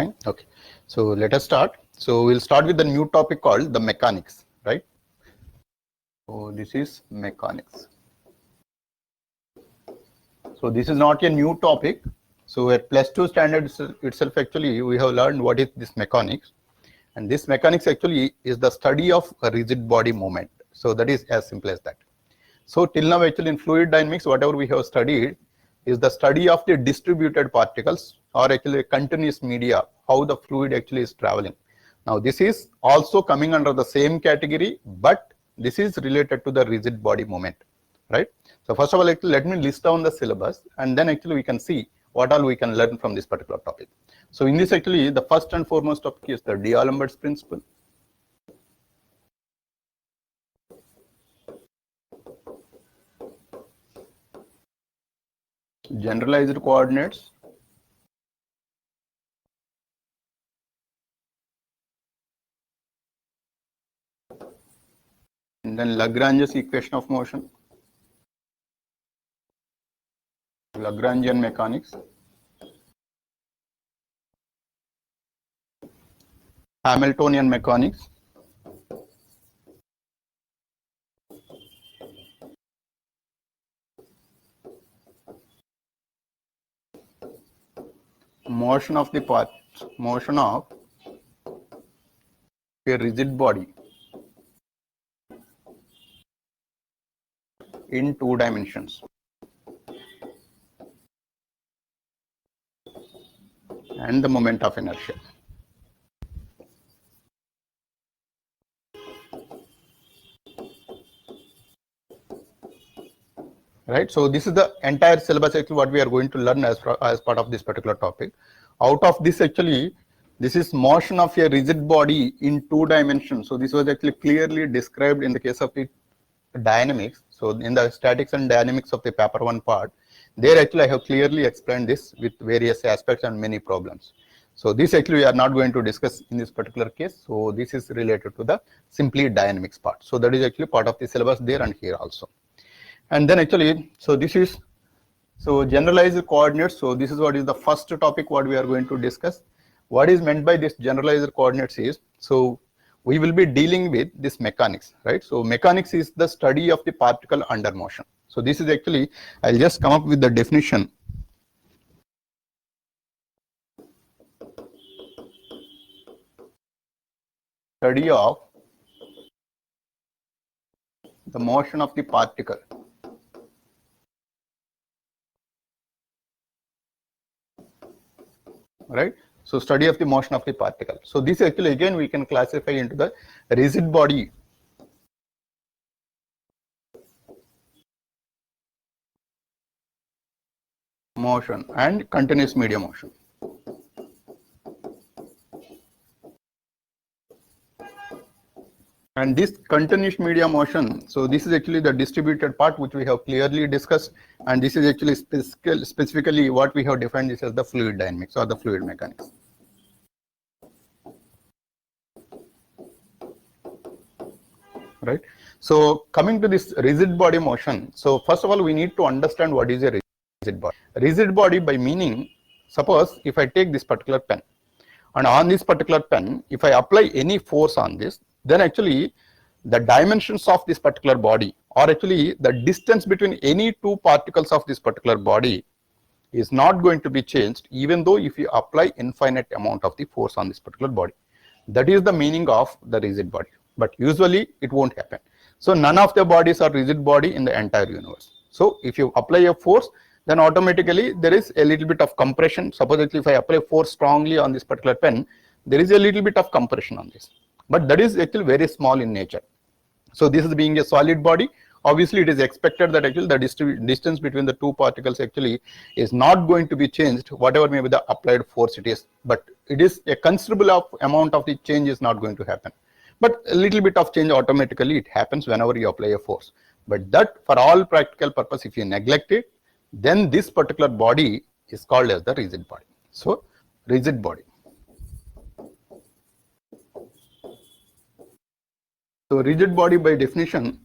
Fine. Okay. So let us start. So we'll start with the new topic called the mechanics, right? So this is mechanics. So this is not a new topic. So at +2 standard itself, actually, we have learned what is this mechanics. And this mechanics actually is the study of a rigid body movement. So that is as simple as that. So till now, actually in fluid dynamics, whatever we have studied is the study of the distributed particles or actually continuous media, how the fluid actually is traveling. Now this is also coming under the same category, but this is related to the rigid body movement, right? So first of all, actually, let me list down the syllabus and then actually we can see what all we can learn from this particular topic. So in this actually the first and foremost topic is the D'Alembert's principle. Generalized coordinates. And then Lagrange's equation of motion. Lagrangian mechanics. Hamiltonian mechanics. Motion of the part, motion of a rigid body in 2 dimensions. And the moment of inertia. Right. So this is the entire syllabus actually what we are going to learn as part of this particular topic. Out of this actually, this is motion of a rigid body in 2 dimensions. So this was actually clearly described in the case of the dynamics. So in the statics and dynamics of the paper 1 part, there actually I have clearly explained this with various aspects and many problems. So this actually we are not going to discuss in this particular case. So this is related to the simply dynamics part. So that is actually part of the syllabus there and here also. And then actually, so this is, so generalized coordinates. So this is what is the first topic what we are going to discuss. What is meant by this generalized coordinates is, so we will be dealing with this mechanics, right? So mechanics is the study of the particle under motion. So this is actually, I'll just come up with the definition. Study of the motion of the particle. Right? So study of the motion of the particle. So this actually again we can classify into the rigid body motion and continuous media motion. And this continuous media motion, so this is actually the distributed part which we have clearly discussed, and this is actually specifically what we have defined this as the fluid dynamics or the fluid mechanics. Right. So coming to this rigid body motion, so first of all we need to understand what is a rigid body. Rigid body by meaning, suppose if I take this particular pen, and on this particular pen, if I apply any force on this, then actually the dimensions of this particular body, or actually the distance between any 2 particles of this particular body is not going to be changed, even though if you apply infinite amount of the force on this particular body. That is the meaning of the rigid body, but usually it won't happen. So none of the bodies are rigid body in the entire universe. So if you apply a force, then automatically there is a little bit of compression. Suppose if I apply force strongly on this particular pen, there is a little bit of compression on this, but that is actually very small in nature. So this is being a solid body, obviously it is expected that actually the distance between the 2 particles actually is not going to be changed, whatever may be the applied force it is, but it is a considerable amount of the change is not going to happen. But a little bit of change automatically it happens whenever you apply a force. But that for all practical purpose, if you neglect it, then this particular body is called as the rigid body. So rigid body. So rigid body by definition,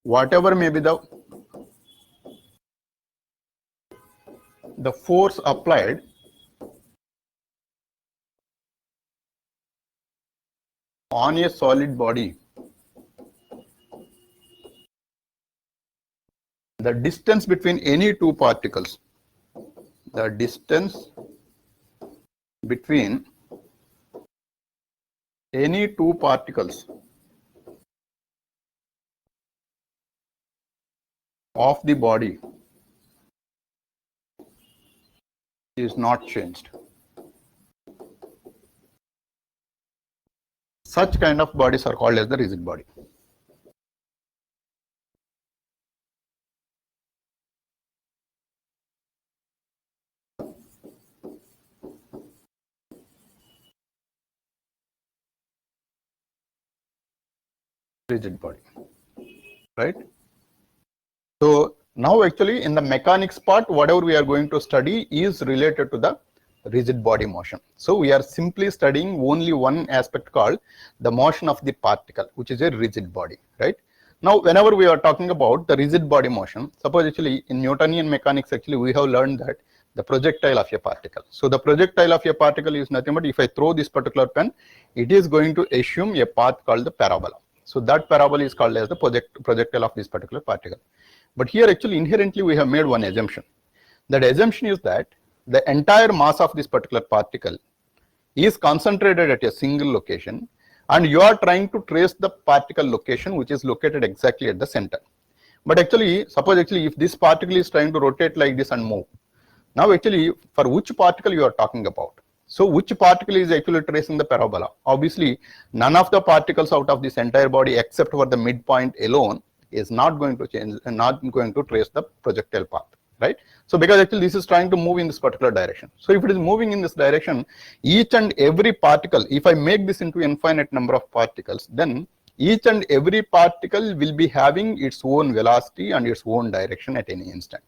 whatever may be the force applied on a solid body, the distance between any two particles, the distance between any two particles of the body is not changed. Such kind of bodies are called as the rigid body. Rigid body, right? So now actually in the mechanics part, whatever we are going to study is related to the rigid body motion. So we are simply studying only one aspect called the motion of the particle, which is a rigid body, right? Now whenever we are talking about the rigid body motion, suppose actually in Newtonian mechanics actually we have learned that the projectile of a particle. So the projectile of a particle is nothing but if I throw this particular pen, it is going to assume a path called the parabola. So that parabola is called as the projectile of this particular particle. But here actually inherently we have made one assumption. That assumption is that the entire mass of this particular particle is concentrated at a single location and you are trying to trace the particle location which is located exactly at the center. But actually suppose actually if this particle is trying to rotate like this and move. Now actually for which particle you are talking about? So which particle is actually tracing the parabola? Obviously none of the particles out of this entire body except for the midpoint alone is not going to change and not going to trace the projectile path, right? So because actually this is trying to move in this particular direction. So if it is moving in this direction, each and every particle, if I make this into infinite number of particles, then each and every particle will be having its own velocity and its own direction at any instant.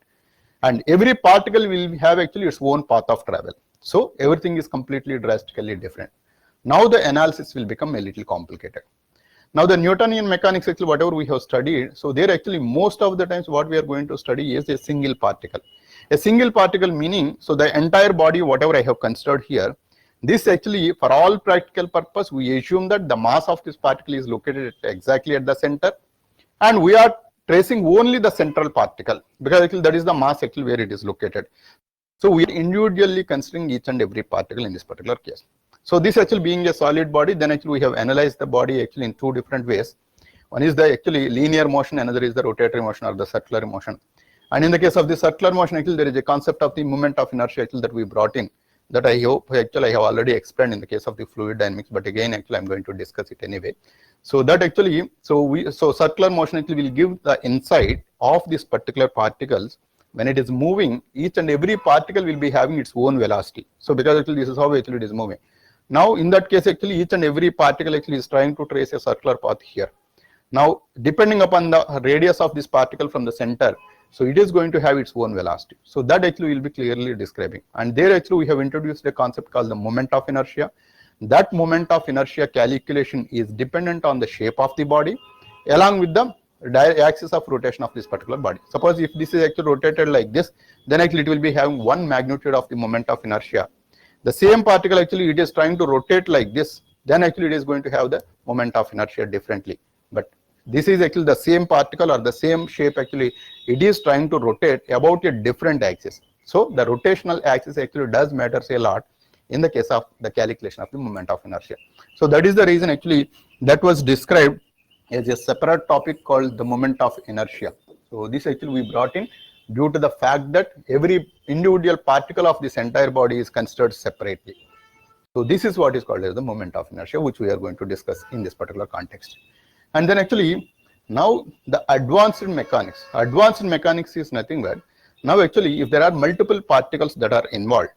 And every particle will have actually its own path of travel. So everything is completely drastically different. Now the analysis will become a little complicated. Now the Newtonian mechanics actually whatever we have studied, so there actually most of the times what we are going to study is a single particle. A single particle meaning, so the entire body whatever I have considered here, this actually for all practical purpose we assume that the mass of this particle is located exactly at the center and we are tracing only the central particle because actually that is the mass actually where it is located. So we are individually considering each and every particle in this particular case. So this actually being a solid body, then actually we have analyzed the body actually in two different ways. One is the actually linear motion, another is the rotatory motion or the circular motion. And in the case of the circular motion, actually there is a concept of the moment of inertia actually that we brought in that I hope actually I have already explained in the case of the fluid dynamics, but again actually I'm going to discuss it anyway. So that actually, so circular motion actually will give the insight of these particular particles. When it is moving, each and every particle will be having its own velocity. So because actually this is how actually it is moving. Now in that case actually each and every particle actually is trying to trace a circular path here. Now depending upon the radius of this particle from the center, so it is going to have its own velocity. So that actually will be clearly describing. And there actually we have introduced a concept called the moment of inertia. That moment of inertia calculation is dependent on the shape of the body along with the axis of rotation of this particular body. Suppose if this is actually rotated like this, then actually it will be having one magnitude of the moment of inertia. The same particle actually it is trying to rotate like this, then actually it is going to have the moment of inertia differently. But this is actually the same particle or the same shape actually it is trying to rotate about a different axis. So the rotational axis actually does matter a lot in the case of the calculation of the moment of inertia. So that is the reason actually that was described as a separate topic called the moment of inertia. So this actually we brought in due to the fact that every individual particle of this entire body is considered separately. So this is what is called as the moment of inertia, which we are going to discuss in this particular context. And then actually now the advanced mechanics. Advanced mechanics is nothing but now actually if there are multiple particles that are involved.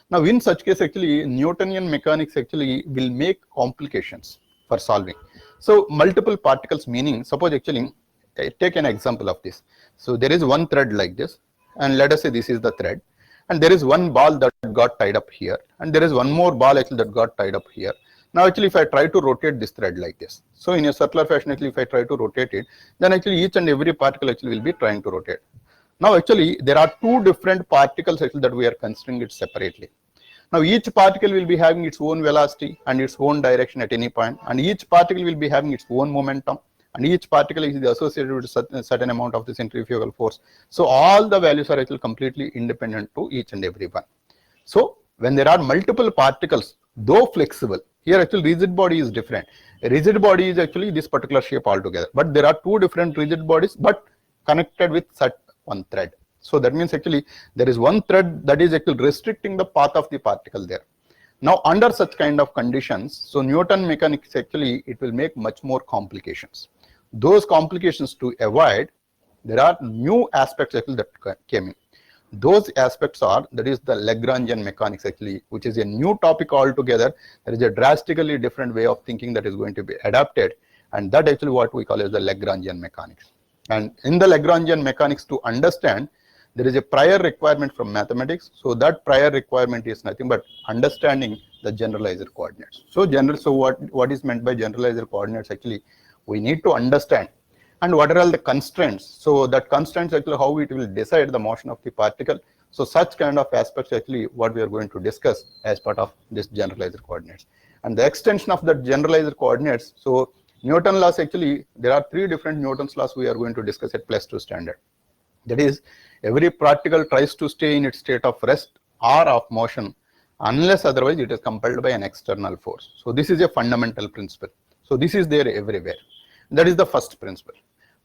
Now in such case actually Newtonian mechanics actually will make complications for solving. So multiple particles meaning suppose actually take an example of this. So there is one thread like this and let us say this is the thread and there is one ball that got tied up here and there is one more ball actually that got tied up here. Now actually if I try to rotate this thread like this, so in a circular fashion actually if I try to rotate it, then actually each and every particle actually will be trying to rotate. Now actually there are two different particles actually that we are considering it separately. Now each particle will be having its own velocity and its own direction at any point, and each particle will be having its own momentum, and each particle is associated with a certain amount of the centrifugal force. So all the values are actually completely independent to each and every one. So when there are multiple particles, though flexible, here actually rigid body is different. A rigid body is actually this particular shape altogether, but there are two different rigid bodies but connected with such one thread. So that means actually there is one thread that is actually restricting the path of the particle there. Now under such kind of conditions, so Newton mechanics actually it will make much more complications. Those complications to avoid, there are new aspects actually that came in. Those aspects are, that is the Lagrangian mechanics actually, which is a new topic altogether. There is a drastically different way of thinking that is going to be adapted, and that actually what we call as the Lagrangian mechanics. And in the Lagrangian mechanics, to understand, there is a prior requirement from mathematics. So that prior requirement is nothing but understanding the generalizer coordinates. So what is meant by generalizer coordinates actually, we need to understand. And what are all the constraints? So that constraints actually how it will decide the motion of the particle. So such kind of aspects actually what we are going to discuss as part of this generalizer coordinates. And the extension of the generalizer coordinates. So Newton laws actually, there are three different Newton's laws we are going to discuss at +2 standard. That is, every particle tries to stay in its state of rest or of motion unless otherwise it is compelled by an external force. So this is a fundamental principle. So this is there everywhere. That is the first principle.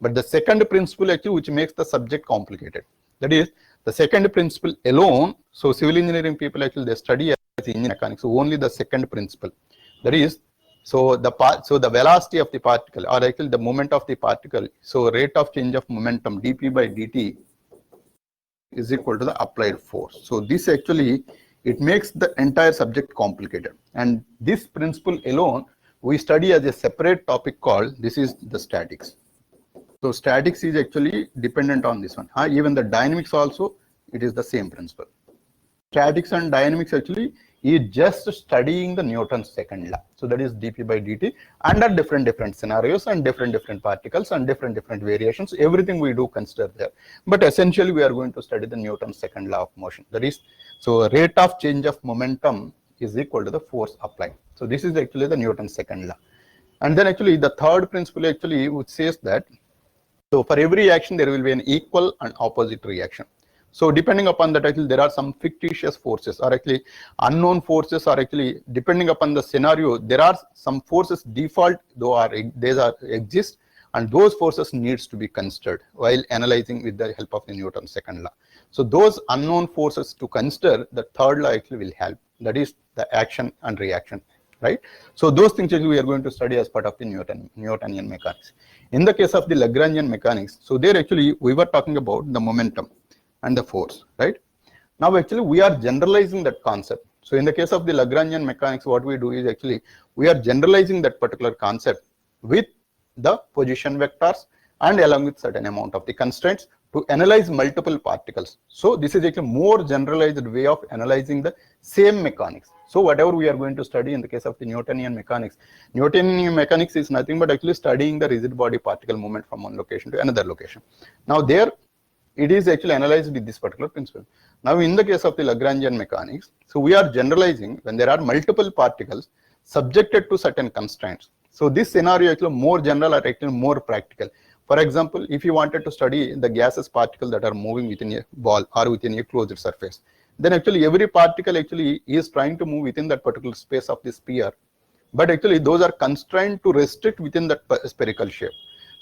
But the second principle actually which makes the subject complicated. That is, the second principle alone, so civil engineering people actually they study as engine mechanics, so only the second principle. That is, so the velocity of the particle, or actually the moment of the particle, so rate of change of momentum dp by dt is equal to the applied force. So this actually, it makes the entire subject complicated. And this principle alone, we study as a separate topic called, this is the statics. So statics is actually dependent on this one. Even the dynamics also, it is the same principle. Statics and dynamics actually is just studying the Newton's second law. So that is dp by dt under different scenarios and different particles and different variations. Everything we do consider there. But essentially we are going to study the Newton's second law of motion. That is, so rate of change of momentum is equal to the force applied. So this is actually the Newton's second law. And then actually the third principle actually which says that, so for every action there will be an equal and opposite reaction. So depending upon that actually there are some fictitious forces or actually unknown forces, or actually depending upon the scenario there are some forces default though exist, and those forces needs to be considered while analyzing with the help of the Newton's second law. So those unknown forces to consider, the third law actually will help. That is the action and reaction, right? So those things actually we are going to study as part of the Newtonian mechanics. In the case of the Lagrangian mechanics, so there actually we were talking about the momentum and the force, right? Now actually we are generalizing that concept. So in the case of the Lagrangian mechanics, what we do is actually we are generalizing that particular concept with the position vectors and along with certain amount of the constraints to analyze multiple particles. So this is actually more generalized way of analyzing the same mechanics. So whatever we are going to study in the case of the Newtonian mechanics is nothing but actually studying the rigid body particle movement from one location to another location. Now there it is actually analyzed with this particular principle. Now in the case of the Lagrangian mechanics, so we are generalizing when there are multiple particles subjected to certain constraints. So this scenario actually more general or actually more practical. For example, if you wanted to study the gaseous particles that are moving within a ball or within a closed surface, then actually every particle actually is trying to move within that particular space of the sphere. But actually those are constrained to restrict within that spherical shape.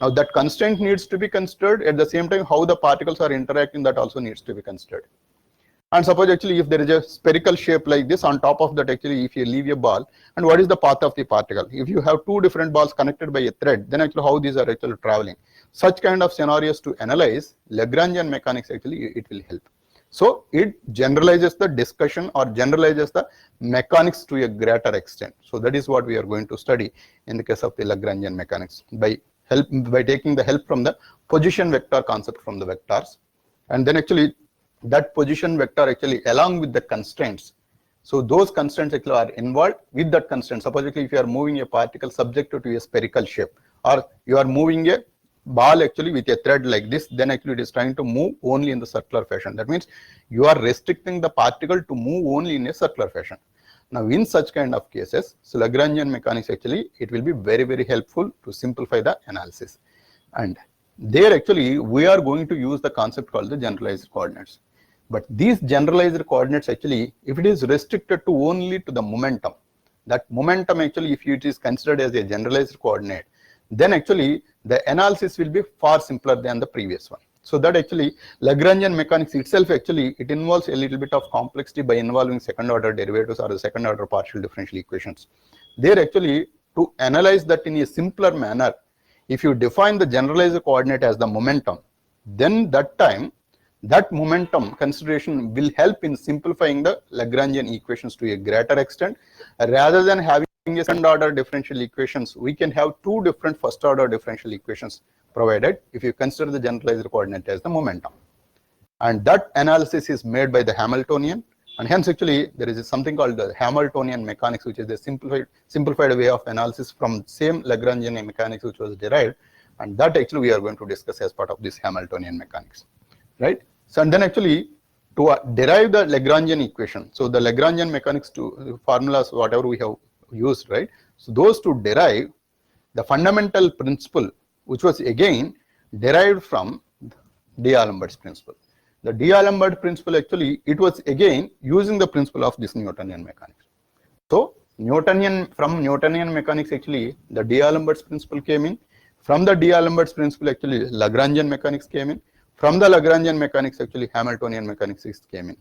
Now that constraint needs to be considered. At the same time, how the particles are interacting, that also needs to be considered. And suppose actually if there is a spherical shape like this, on top of that actually if you leave a ball, and what is the path of the particle? If you have two different balls connected by a thread, then actually how these are actually traveling. Such kind of scenarios to analyze, Lagrangian mechanics actually it will help. So it generalizes the discussion or generalizes the mechanics to a greater extent. So that is what we are going to study in the case of the Lagrangian mechanics by taking the help from the position vector concept from the vectors. And then actually that position vector actually along with the constraints. So those constraints actually are involved with that constraint. Suppose if you are moving a particle subjected to a spherical shape, or you are moving a ball actually with a thread like this, then actually it is trying to move only in the circular fashion. That means you are restricting the particle to move only in a circular fashion. Now in such kind of cases, so Lagrangian mechanics actually, it will be very, very helpful to simplify the analysis. And there actually we are going to use the concept called the generalized coordinates. But these generalized coordinates actually, if it is restricted to only to the momentum, that momentum actually, if it is considered as a generalized coordinate, then actually the analysis will be far simpler than the previous one. So that actually Lagrangian mechanics itself actually, it involves a little bit of complexity by involving second order derivatives or the second order partial differential equations. There actually, to analyze that in a simpler manner, if you define the generalized coordinate as the momentum, then that time that momentum consideration will help in simplifying the Lagrangian equations to a greater extent. Rather than having a second order differential equations, we can have two different first order differential equations provided if you consider the generalized coordinate as the momentum. And that analysis is made by the Hamiltonian, and hence actually there is something called the Hamiltonian mechanics, which is the simplified way of analysis from same Lagrangian mechanics which was derived, and that actually we are going to discuss as part of this Hamiltonian mechanics, right? So and then actually to derive the Lagrangian equation, so the Lagrangian mechanics to formulas whatever we have used, right? So those to derive the fundamental principle, which was again derived from D'Alembert's principle. The D'Alembert principle actually, it was again using the principle of this Newtonian mechanics. So from Newtonian mechanics actually the D'Alembert's principle came in. From the D'Alembert's principle actually Lagrangian mechanics came in. From the Lagrangian mechanics actually Hamiltonian mechanics came in.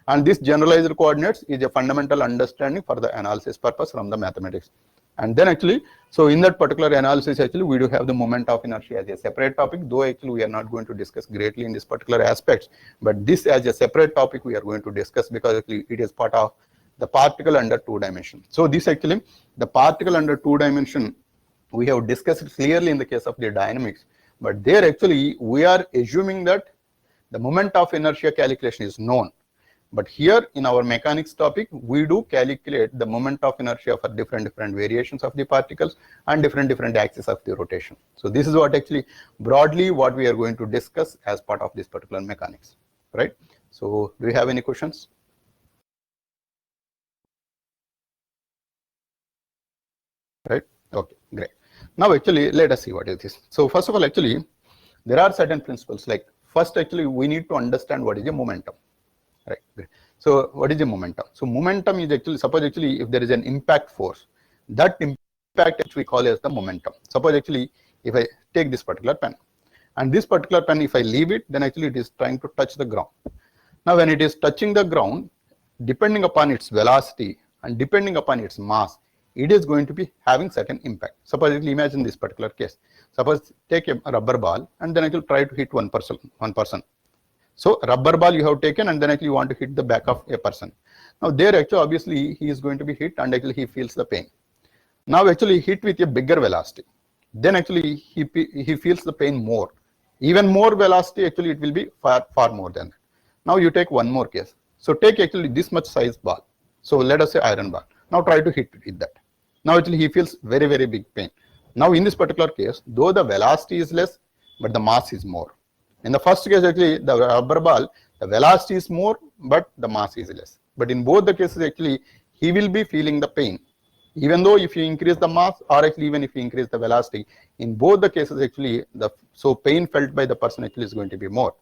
And this generalized coordinates is a fundamental understanding for the analysis purpose from the mathematics. And then actually, so in that particular analysis actually we do have the moment of inertia as a separate topic, though actually we are not going to discuss greatly in this particular aspects, but this as a separate topic we are going to discuss because actually it is part of the particle under 2 dimension. So this actually, the particle under 2 dimension, we have discussed clearly in the case of the dynamics, but there actually we are assuming that the moment of inertia calculation is known. But here in our mechanics topic, we do calculate the moment of inertia for different variations of the particles and different axes of the rotation. So this is what actually broadly what we are going to discuss as part of this particular mechanics, right? So do you have any questions? Right? Okay, great. Now actually let us see what is this. So first of all, actually there are certain principles, like first actually we need to understand what is a momentum. Right. So what is the momentum? So momentum is actually, suppose actually if there is an impact force, that impact actually we call as the momentum. Suppose actually if I take this particular pen, and this particular pen, if I leave it, then actually it is trying to touch the ground. Now when it is touching the ground, depending upon its velocity and depending upon its mass, it is going to be having certain impact. Suppose actually imagine this particular case. Suppose take a rubber ball and then actually try to hit one person. So rubber ball you have taken and then actually you want to hit the back of a person. Now there actually obviously he is going to be hit and actually he feels the pain. Now actually hit with a bigger velocity. Then actually he feels the pain more. Even more velocity actually it will be far more than that. Now you take one more case. So take actually this much size ball. So let us say iron ball. Now try to hit that. Now actually he feels very big pain. Now in this particular case, though the velocity is less, but the mass is more. In the first case, actually, the rubber ball, the velocity is more, but the mass is less. But in both the cases, actually, he will be feeling the pain. Even though if you increase the mass, or actually even if you increase the velocity, in both the cases, actually, so pain felt by the person actually is going to be more.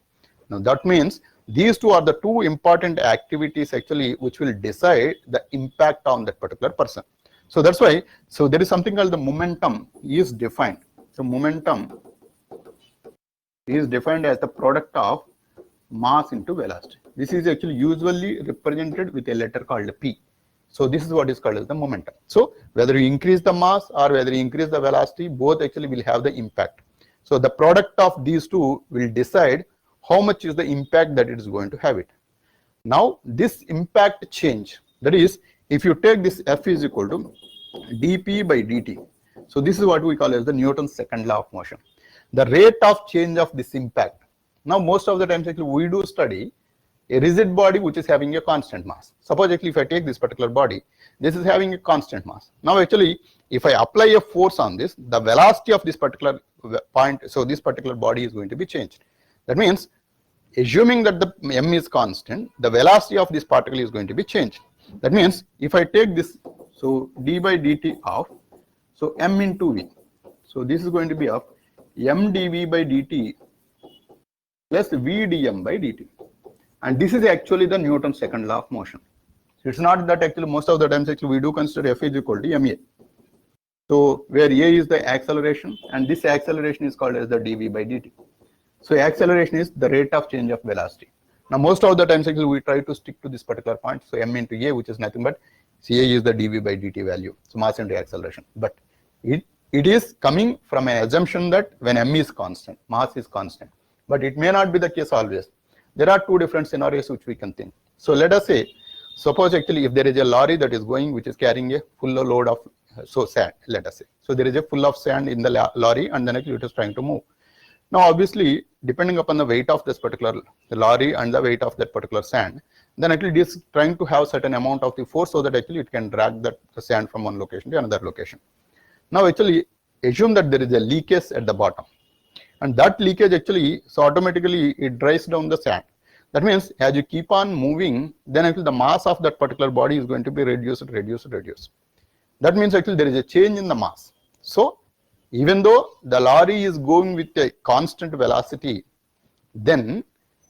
Now that means these two are the two important activities actually which will decide the impact on that particular person. So that's why, so there is something called the momentum is defined. So momentum is defined as the product of mass into velocity. This is actually usually represented with a letter called P. So this is what is called as the momentum. So whether you increase the mass or whether you increase the velocity, both actually will have the impact. So the product of these two will decide how much is the impact that it is going to have it. Now this impact change, that is, if you take this F is equal to dP by dt. So this is what we call as the Newton's second law of motion. The rate of change of this impact. Now most of the times actually we do study a rigid body which is having a constant mass. Suppose actually if I take this particular body, this is having a constant mass. Now actually if I apply a force on this, the velocity of this particular point, so this particular body is going to be changed. That means, assuming that the m is constant, the velocity of this particle is going to be changed. That means, if I take this, so d by dt of, so m into v, so this is going to be of m dv by dt plus v dm by dt, and this is actually the Newton's second law of motion. So it's not that actually most of the times actually we do consider F is equal to ma. So where a is the acceleration, and this acceleration is called as the dv by dt. So acceleration is the rate of change of velocity. Now most of the times actually we try to stick to this particular point. So m into a, which is nothing but ca is the dv by dt value. So mass into acceleration. But it is coming from an assumption that when m is constant, mass is constant. But it may not be the case always. There are two different scenarios which we can think. So let us say, suppose actually if there is a lorry that is going, which is carrying a full load of sand, let us say. So there is a full of sand in the lorry, and then actually it is trying to move. Now obviously, depending upon the weight of this particular lorry and the weight of that particular sand, then actually it is trying to have certain amount of the force so that actually it can drag the sand from one location to another location. Now actually assume that there is a leakage at the bottom, and that leakage actually, so automatically it dries down the sand. That means as you keep on moving, then actually the mass of that particular body is going to be reduced. That means actually there is a change in the mass. So even though the lorry is going with a constant velocity, then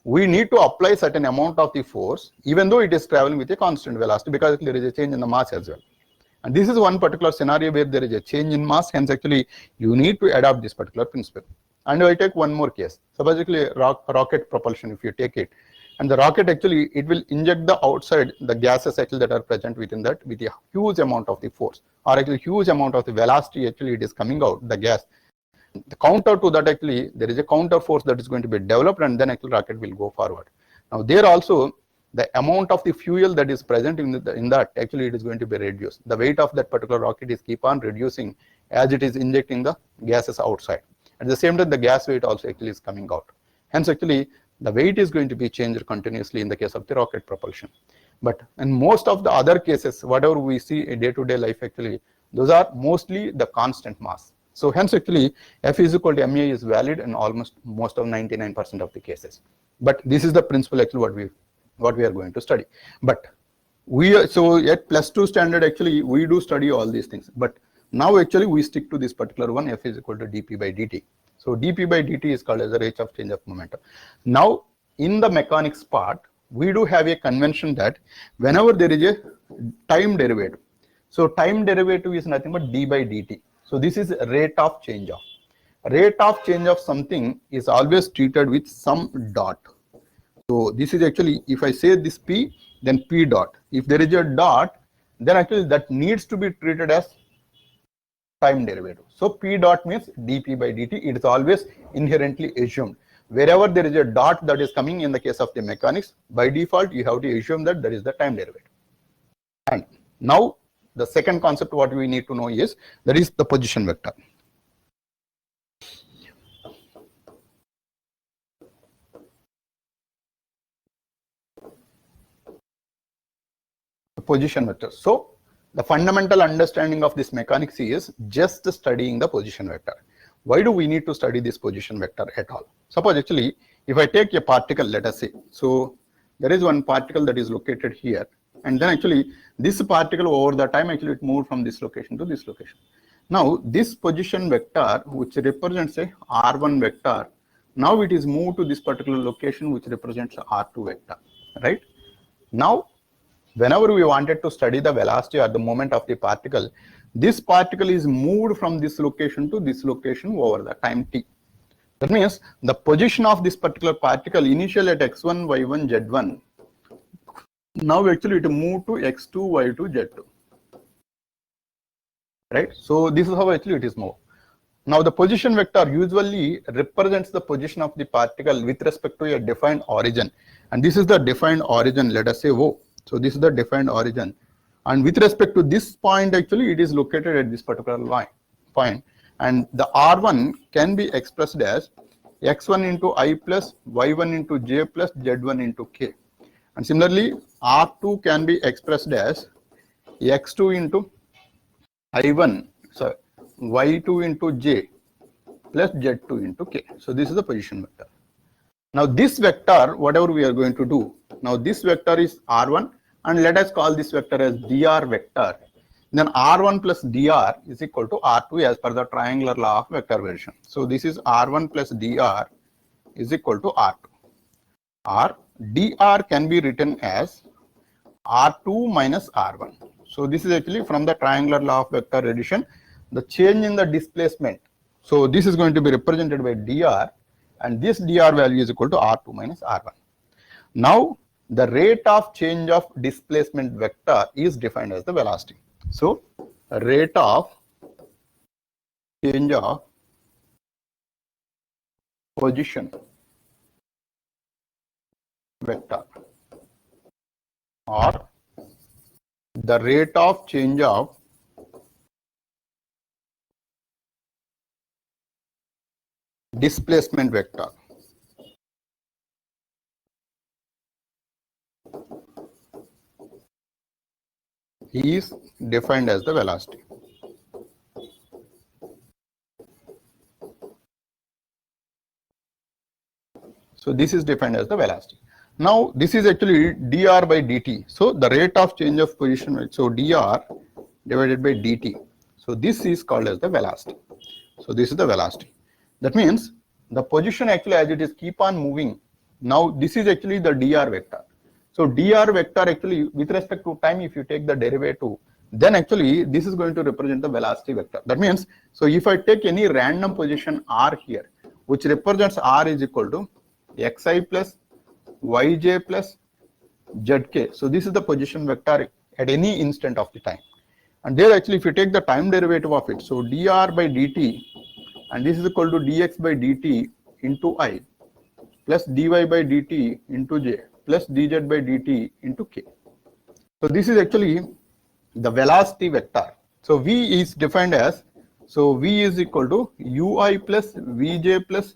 we need to apply certain amount of the force, even though it is traveling with a constant velocity, because there is a change in the mass as well. And this is one particular scenario where there is a change in mass, hence actually you need to adopt this particular principle. And I take one more case. Suppose actually rocket propulsion, if you take it, and the rocket actually, it will inject the outside the gases actually that are present within that with a huge amount of the force, or actually huge amount of the velocity actually it is coming out, the gas. The counter to that actually, there is a counter force that is going to be developed, and then actually rocket will go forward. Now there also, the amount of the fuel that is present in that actually it is going to be reduced. The weight of that particular rocket is keep on reducing as it is injecting the gases outside. At the same time, the gas weight also actually is coming out. Hence actually the weight is going to be changed continuously in the case of the rocket propulsion. But in most of the other cases, whatever we see in day-to-day life actually, those are mostly the constant mass. So hence actually F is equal to ma is valid in almost most of 99% of the cases. But this is the principle actually what we are going to study. But so at +2 standard actually we do study all these things. But now actually we stick to this particular one, F is equal to dp by dt. So dp by dt is called as the rate of change of momentum. Now in the mechanics part, we do have a convention that whenever there is a time derivative, so time derivative is nothing but d by dt. So this is rate of change of. Rate of change of something is always treated with some dot. So this is actually, if I say this p, then p dot. If there is a dot, then actually that needs to be treated as time derivative. So p dot means dp by dt. It is always inherently assumed. Wherever there is a dot that is coming in the case of the mechanics, by default you have to assume that there is the time derivative. And now the second concept what we need to know is, that is the position vector. The position vector. So the fundamental understanding of this mechanics is just studying the position vector. Why do we need to study this position vector at all? Suppose actually, if I take a particle, let us say, so there is one particle that is located here, and then actually this particle over the time actually it moved from this location to this location. Now this position vector, which represents a r1 vector, now it is moved to this particular location which represents r2 vector, right? Now whenever we wanted to study the velocity or the moment of the particle, this particle is moved from this location to this location over the time t. That means the position of this particular particle initially at x1, y1, z1, now actually it moved to x2, y2, z2, right? So this is how actually it is moved. Now the position vector usually represents the position of the particle with respect to a defined origin, and this is the defined origin, let us say O. So this is the defined origin, and with respect to this point actually it is located at this particular point, and the r1 can be expressed as x1 into I plus y1 into j plus z1 into k, and similarly r2 can be expressed as x2 into I1 So y2 into j plus z2 into k. So this is the position vector. Now this vector, whatever we are going to do, now this vector is r1, and let us call this vector as dr vector. Then r1 plus dr is equal to r2 as per the triangular law of vector variation. So this is r1 plus dr is equal to r2. Or dr can be written as r2 minus r1. So this is actually from the triangular law of vector addition, the change in the displacement. So this is going to be represented by dr, and this dr value is equal to r2 minus r1. Now the rate of change of displacement vector is defined as the velocity. So rate of change of position vector, or the rate of change of displacement vector is defined as the velocity. So this is defined as the velocity. Now this is actually dr by dt. So the rate of change of position, so dr divided by dt. So this is called as the velocity. So this is the velocity. That means the position actually as it is keep on moving. Now this is actually the dr vector. So dr vector actually with respect to time, if you take the derivative, then actually this is going to represent the velocity vector. That means, so if I take any random position r here, which represents r is equal to xi plus yj plus zk. So this is the position vector at any instant of the time. And there actually if you take the time derivative of it, so dr by dt, and this is equal to dx by dt into I plus dy by dt into j plus dz by dt into k. So this is actually the velocity vector. So v is defined as, so v is equal to ui plus vj plus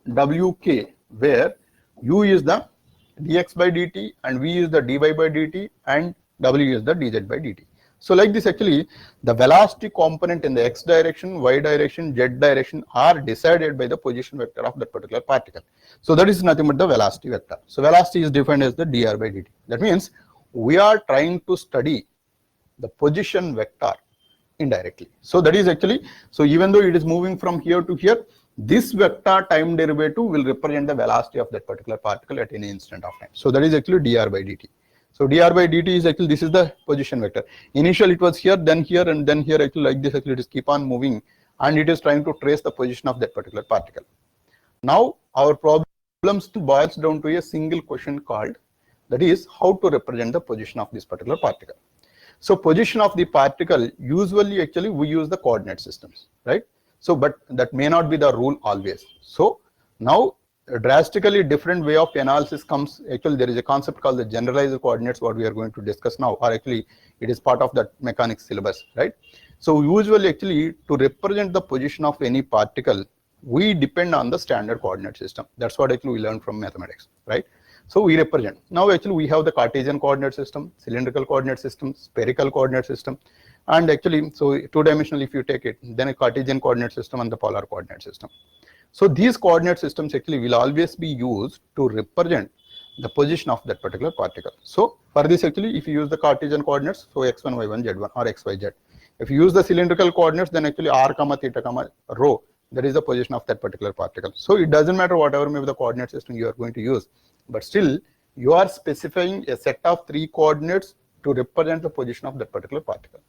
wk, where u is the dx by dt and v is the dy by dt and w is the dz by dt. So like this actually the velocity component in the x direction, y direction, z direction are decided by the position vector of that particular particle. So that is nothing but the velocity vector. So velocity is defined as the dr by dt. That means we are trying to study the position vector indirectly. So that is actually, so even though it is moving from here to here, this vector time derivative will represent the velocity of that particular particle at any instant of time. So that is actually dr by dt. So dr by dt is actually, this is the position vector. Initially it was here, then here, and then here, actually like this, actually it is keep on moving, and it is trying to trace the position of that particular particle. Now our problem still boils down to a single question called, that is how to represent the position of this particular particle. So position of the particle, usually actually we use the coordinate systems, right? So but that may not be the rule always. So now a drastically different way of analysis comes. Actually there is a concept called the generalized coordinates, what we are going to discuss now, or actually it is part of the mechanics syllabus, right? So usually actually to represent the position of any particle, we depend on the standard coordinate system. That's what actually we learned from mathematics, right? So we represent. Now actually we have the Cartesian coordinate system, cylindrical coordinate system, spherical coordinate system, and actually so two-dimensional if you take it, then a Cartesian coordinate system and the polar coordinate system. So these coordinate systems actually will always be used to represent the position of that particular particle. So for this actually if you use the Cartesian coordinates, so x1, y1, z1 or x, y, z. If you use the cylindrical coordinates, then actually r comma theta comma rho, that is the position of that particular particle. So it doesn't matter whatever may be the coordinate system you are going to use, but still you are specifying a set of 3 coordinates to represent the position of that particular particle.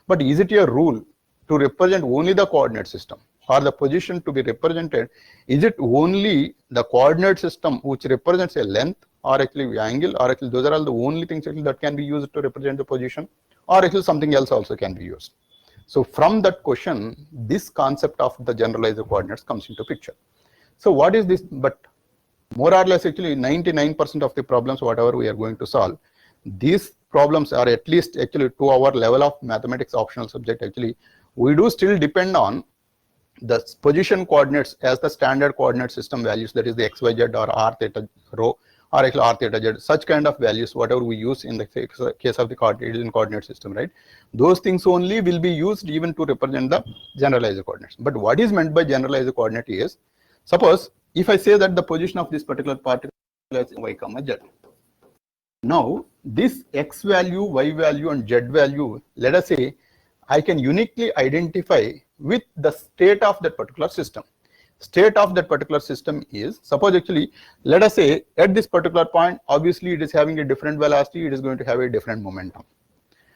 But is it a rule to represent only the coordinate system, or the position to be represented, is it only the coordinate system which represents a length or actually angle, or actually those are all the only things actually that can be used to represent the position, or actually something else also can be used? So from that question, this concept of the generalized coordinates comes into picture. So what is this? But more or less actually 99% of the problems whatever we are going to solve, these problems are at least actually to our level of mathematics optional subject, actually we do still depend on the position coordinates as the standard coordinate system values, that is the x, y, z or r, theta, rho, or actually r theta z, such kind of values, whatever we use in the case of the Cartesian coordinate system, right? Those things only will be used even to represent the generalized coordinates. But what is meant by generalized coordinate is, suppose if I say that the position of this particular particle is y comma z. Now this x value, y value and z value, let us say I can uniquely identify with the state of that particular system. State of that particular system is, suppose actually, let us say at this particular point, obviously it is having a different velocity, it is going to have a different momentum.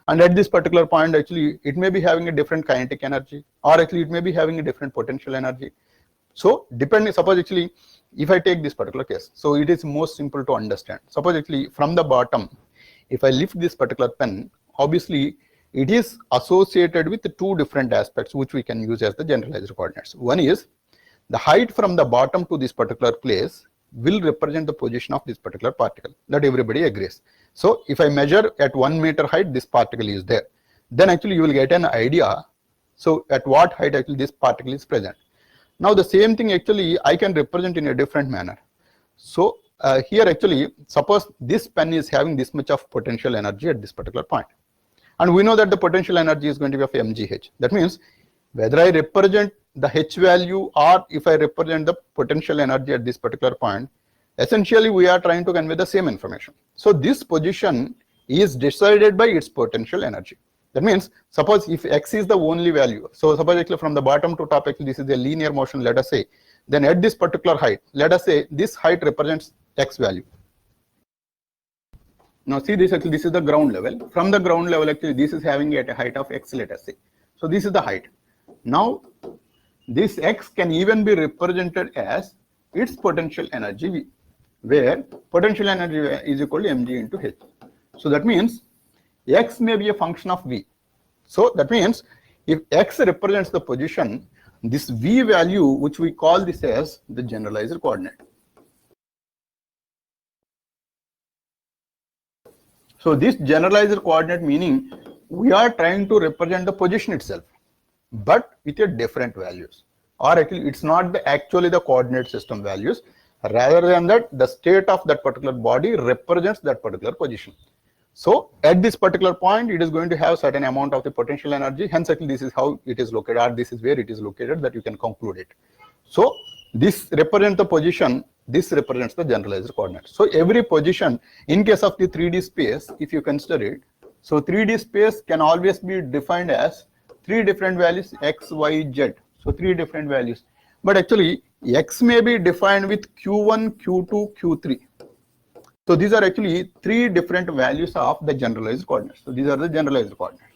And at this particular point, actually, it may be having a different kinetic energy, or actually it may be having a different potential energy. So depending, suppose actually, if I take this particular case, so it is most simple to understand. Suppose actually from the bottom, if I lift this particular pen, obviously it is associated with the two different aspects which we can use as the generalized coordinates. One is the height from the bottom to this particular place will represent the position of this particular particle, that everybody agrees. So if I measure at 1 meter height, this particle is there, then actually you will get an idea, so at what height actually this particle is present. Now the same thing actually I can represent in a different manner. So here actually, suppose this pen is having this much of potential energy at this particular point, and we know that the potential energy is going to be of mgh. That means whether I represent the h value or if I represent the potential energy at this particular point, essentially we are trying to convey the same information. So this position is decided by its potential energy. That means suppose if x is the only value, so suppose actually from the bottom to top, actually this is a linear motion, let us say, then at this particular height, let us say this height represents x value. Now see this, actually this is the ground level. From the ground level, actually this is having at a height of x, let us say. So this is the height. Now this x can even be represented as its potential energy V, where potential energy is equal to mg into h. So that means x may be a function of V. So that means if x represents the position, this V value, which we call this as the generalized coordinate. So this generalized coordinate meaning we are trying to represent the position itself, but with a different values, or actually it's not actually the coordinate system values, rather than that the state of that particular body represents that particular position. So at this particular point, it is going to have certain amount of the potential energy, hence actually this is how it is located, or this is where it is located, that you can conclude it. So this represents the position, this represents the generalized coordinate. So every position in case of the 3D space, if you consider it, so 3D space can always be defined as three different values, x, y, z. So three different values, but actually x may be defined with q1, q2, q3. So these are actually three different values of the generalized coordinates. So these are the generalized coordinates.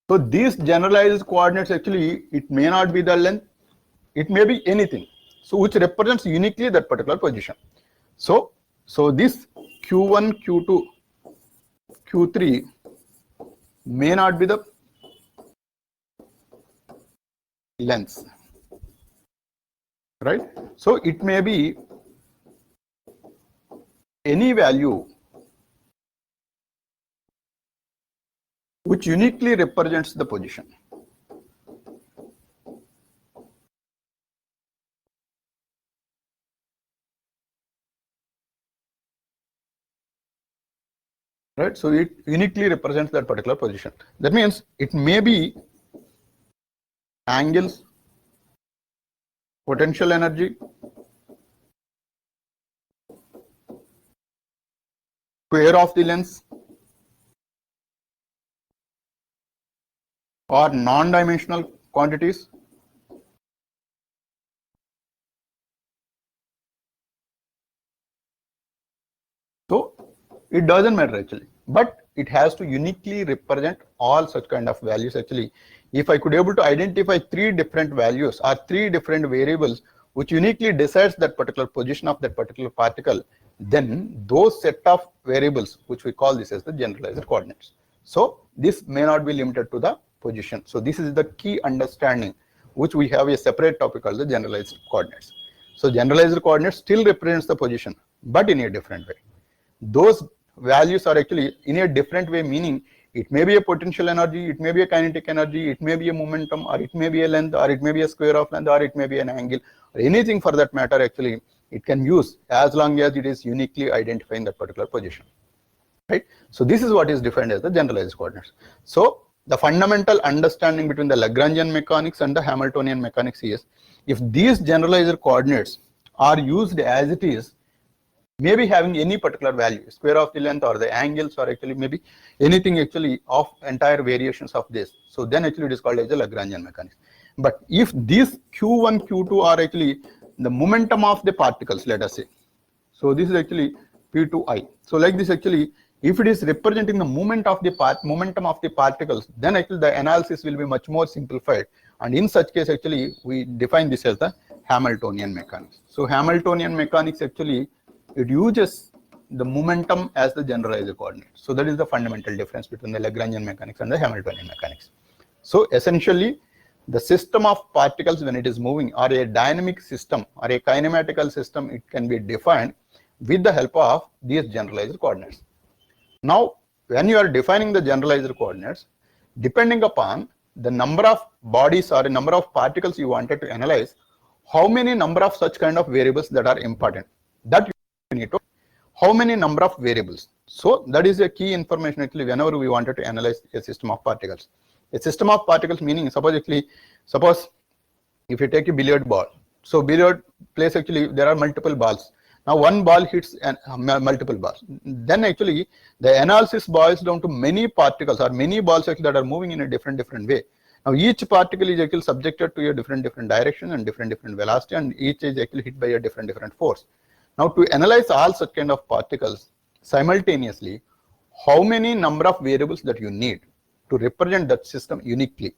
So these generalized coordinates, actually it may not be the length, it may be anything, so which represents uniquely that particular position. So this q1, q2, q3 may not be the lengths, right? So it may be any value which uniquely represents the position. Right, so it uniquely represents that particular position. That means it may be angles, potential energy, square of the length, or non-dimensional quantities. So it doesn't matter actually, but it has to uniquely represent all such kind of values. Actually, if I could able to identify three different values or three different variables which uniquely decides that particular position of that particular particle, then those set of variables, which we call this as the generalized coordinates. So this may not be limited to the position. So this is the key understanding, which we have a separate topic called the generalized coordinates. So generalized coordinates still represents the position, but in a different way. Those values are actually in a different way, meaning It may be a potential energy, it may be a kinetic energy, it may be a momentum, or it may be a length, or it may be a square of length, or it may be an angle, or anything for that matter. Actually, it can use as long as it is uniquely identifying that particular position, right? So this is what is defined as the generalized coordinates. So the fundamental understanding between the Lagrangian mechanics and the Hamiltonian mechanics is, if these generalized coordinates are used as it is, maybe having any particular value, square of the length or the angles, or actually maybe anything actually of entire variations of this, so then actually it is called as the Lagrangian mechanics. But if these q1, q2 are actually the momentum of the particles, let us say, so this is actually p2i. So like this, actually, if it is representing the momentum of the particles, then actually the analysis will be much more simplified. And in such case, actually, we define this as the Hamiltonian mechanics. So Hamiltonian mechanics, actually, it uses the momentum as the generalized coordinate. So that is the fundamental difference between the Lagrangian mechanics and the Hamiltonian mechanics. So essentially, the system of particles when it is moving, or a dynamic system or a kinematical system, it can be defined with the help of these generalized coordinates. Now, when you are defining the generalized coordinates, depending upon the number of bodies or a number of particles you wanted to analyze, how many number of such kind of variables that are important, that you need to, how many number of variables. So that is a key information actually whenever we wanted to analyze a system of particles. A system of particles meaning, suppose if you take a billiard ball, so billiard place, actually there are multiple balls. Now one ball hits multiple balls. Then actually the analysis boils down to many particles or many balls actually that are moving in a different way. Now each particle is actually subjected to a different direction and different velocity, and each is actually hit by a different force. Now to analyze all such kind of particles simultaneously, how many number of variables that you need to represent that system uniquely,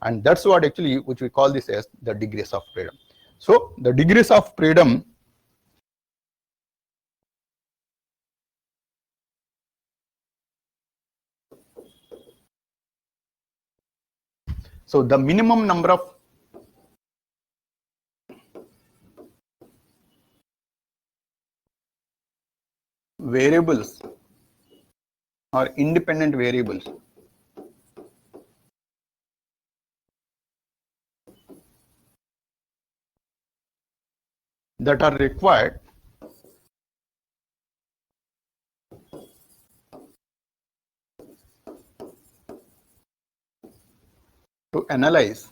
and that's what actually which we call this as the degrees of freedom. So the degrees of freedom, so the minimum number of variables or independent variables that are required to analyze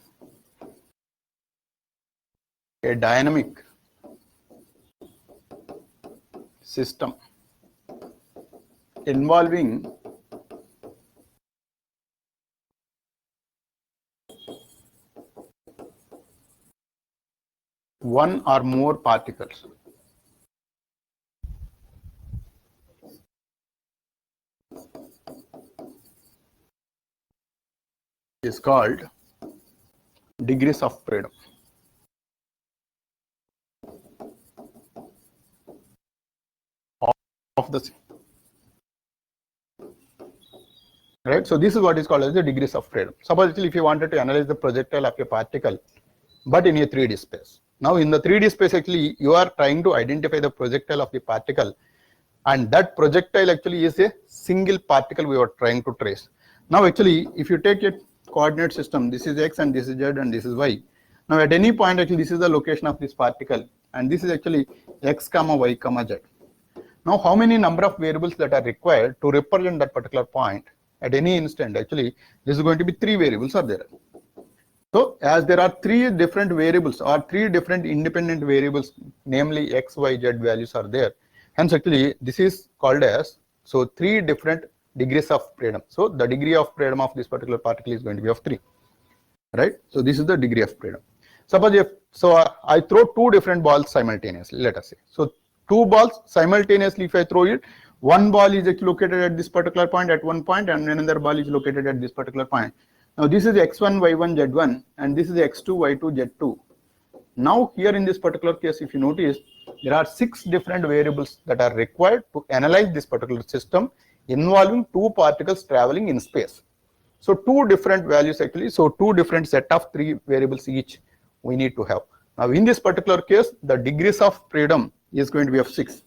a dynamic system involving one or more particles is called degrees of freedom. Of the right, so this is what is called as the degrees of freedom. Suppose if you wanted to analyze the projectile of a particle, but in a 3D space. Now in the 3D space, actually you are trying to identify the projectile of the particle, and that projectile actually is a single particle we are trying to trace. Now actually if you take a coordinate system, this is x and this is z and this is y. Now at any point, actually this is the location of this particle, and this is actually x comma y comma z. Now how many number of variables that are required to represent that particular point at any instant? Actually this is going to be 3 variables are there. So as there are 3 different variables or 3 different independent variables, namely x, y, z values are there, hence actually this is called as, so 3 different degrees of freedom. So the degree of freedom of this particular particle is going to be of 3, right? So this is the degree of freedom. Suppose if, so I throw 2 different balls simultaneously, let us say. So 2 balls simultaneously, if I throw it, one ball is located at this particular point at one point, and another ball is located at this particular point. Now this is x1, y1, z1, and this is x2, y2, z2. Now here in this particular case, if you notice, there are 6 different variables that are required to analyze this particular system involving 2 particles traveling in space. So 2 different values actually, so 2 different set of 3 variables each we need to have. Now in this particular case, the degrees of freedom is going to be of 6.